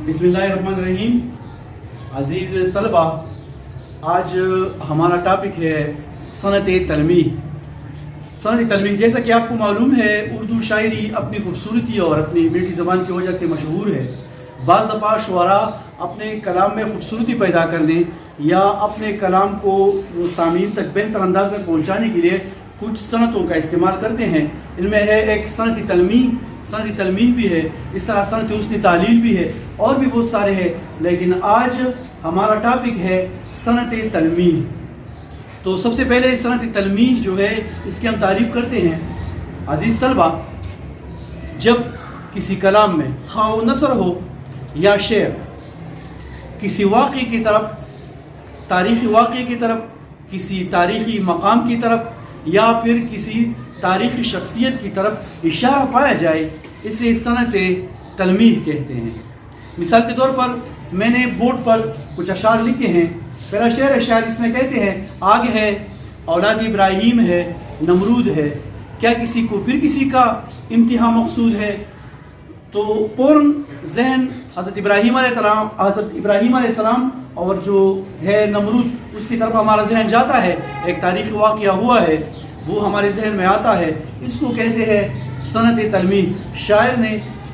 बिस्मिल्लाहिर्रहमानिर्रहीम। अज़ीज़ तलबा, आज हमारा टॉपिक है सनत तलमीह। सनत तलमीह, जैसा कि आपको मालूम है, उर्दू शायरी अपनी खूबसूरती और अपनी मीठी ज़बान की वजह से मशहूर है। बाज़ दफ़ा शुअरा अपने कलाम में खूबसूरती पैदा करने या अपने कलाम को सामीन तक बेहतर अंदाज में पहुँचाने के लिए कुछ सनतों का इस्तेमाल करते हैं। इनमें है एक सनत तलमीह भी है, इस तरह सनत हुस्न तालील भी है, और भी बहुत सारे हैं, लेकिन आज हमारा टॉपिक है सनत तलमीह। तो सबसे पहले सनत तलमीह जो है, इसकी हम तारीफ़ करते हैं। अजीज़ तलबा, जब किसी कलाम में खाओ नसर हो या शेर, किसी वाक़े की तरफ, तारीख़ी वाक़े की तरफ, किसी तारीख़ी मकाम की तरफ या फिर किसी तारीख़ी शख्सियत की तरफ इशारा पाया जाए, इसे सनत तलमीह कहते हैं। मिसाल के तौर पर मैंने बोर्ड पर कुछ अशार लिखे हैं। पहला शेर है, शायर इसमें कहते हैं, आग है, औलाद इब्राहीम है, नमरूद है, क्या किसी को फिर किसी का इम्तिहान मकसूद है। तो फ़ौरन ज़हन हज़रत इब्राहीम अलैहिस्सलाम और जो है नमरूद, उसकी तरफ हमारा जहन जाता है। एक तारीख़ी वाक़या हुआ है, वो हमारे जहन में आता है। इसको कहते हैं सनत तलमीह। शायर ने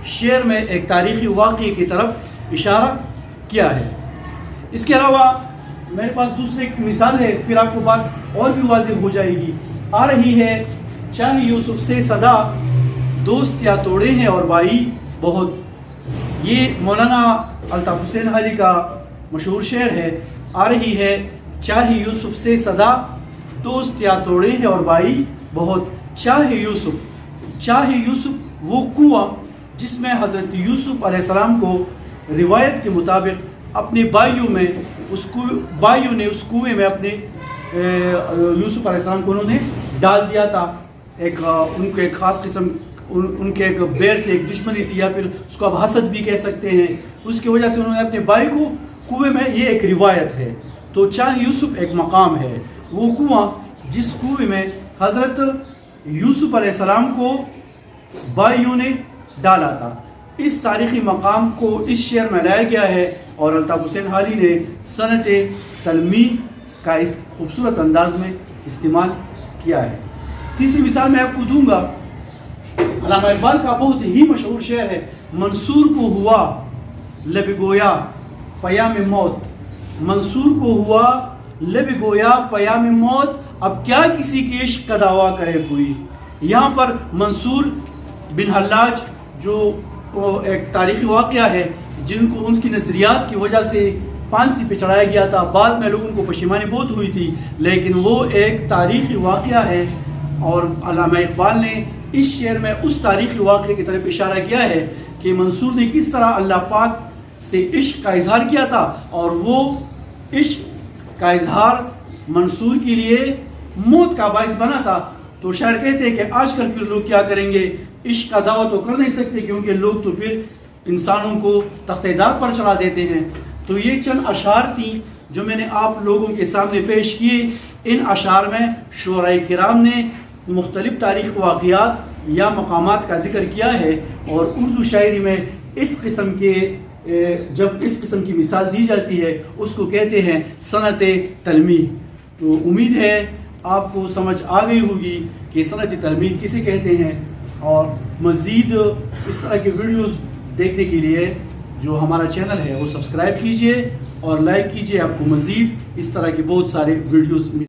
शेर में एक तारीख़ी वाक़ये की तरफ इशारा किया है। इसके अलावा मेरे पास दूसरी एक मिसाल है, फिर आपको बात और भी वाज़ेह हो जाएगी। आ रही है, चाहे यूसुफ से सदा, दोस्त या तोड़े हैं और भाई बहुत। ये मौलाना अल्ताफ़ हुसैन हाली का मशहूर शेर है। आ रही है, चाहे यूसुफ से सदा, दोस्त या तोड़े हैं और भाई बहुत। चाहे यूसुफ वो कुआं जिसमें हज़रत यूसुफ अलैहिस्सलाम को रिवायत के मुताबिक अपने भाइयों ने उस कुएं में अपने यूसुफ अलैहिस्सलाम को उन्होंने डाल दिया था। उनके एक ख़ास किस्म, उनके एक बैर की एक दुश्मनी थी, या फिर उसको आप हसद भी कह सकते हैं। उसकी वजह से उन्होंने अपने भाई को कुएं में, ये एक रिवायत है। तो चाहे यूसुफ एक मकाम है, वो कुआं जिस कुएं में हज़रत यूसुफ अलैहिस्सलाम को भाइयों ने डाला था। इस तारीख़ी मकाम को इस शेर में लाया गया है और अल्ताफ़ हुसैन हाली ने सनत तलमीह का इस खूबसूरत अंदाज में इस्तेमाल किया है। तीसरी मिसाल मैं आपको दूंगा। अल्लामा इक़बाल का बहुत ही मशहूर शेर है, मंसूर को हुआ लब गोया पयाम मौत। मंसूर को हुआ लब गोया पयाम मौत, अब क्या किसी के इश्क का दावा करे कोई। यहाँ पर मंसूर बिन हल्लाज, जो एक तारीख़ी वाक़या है, जिनको उनकी नज़रियात की वजह से फांसी पे चढ़ाया गया था। बाद में लोगों को पशिमानी बहुत हुई थी, लेकिन वो एक तारीख़ी वाक़या है। और अल्लामा इक़बाल ने इस शेर में उस तारीख़ी वाक़ये की तरफ इशारा किया है कि मंसूर ने किस तरह अल्लाह पाक से इश्क का इजहार किया था, और वो इश्क का इजहार मंसूर के लिए मौत का बाइस बना था। तो शायर कहते हैं कि आजकल फिर लोग क्या करेंगे, इश्क का दावा तो कर नहीं सकते, क्योंकि लोग तो फिर इंसानों को तख्तेदार पर चढ़ा देते हैं। तो ये चंद अशार थी जो मैंने आप लोगों के सामने पेश किए। इन अशार में शुअराए किराम ने मुख्तलिफ तारीख़ वाक़यात या मकामात का जिक्र किया है, और उर्दू शायरी में इस किस्म के जब इस किस्म की मिसाल दी जाती है, उसको कहते हैं सनत तलमीह। तो उम्मीद है आपको समझ आ गई होगी कि सनत तलमीह किसे कहते हैं। और मज़ीद इस तरह के वीडियोस देखने के लिए जो हमारा चैनल है वो सब्सक्राइब कीजिए और लाइक कीजिए। आपको मज़ीद इस तरह के बहुत सारे वीडियोस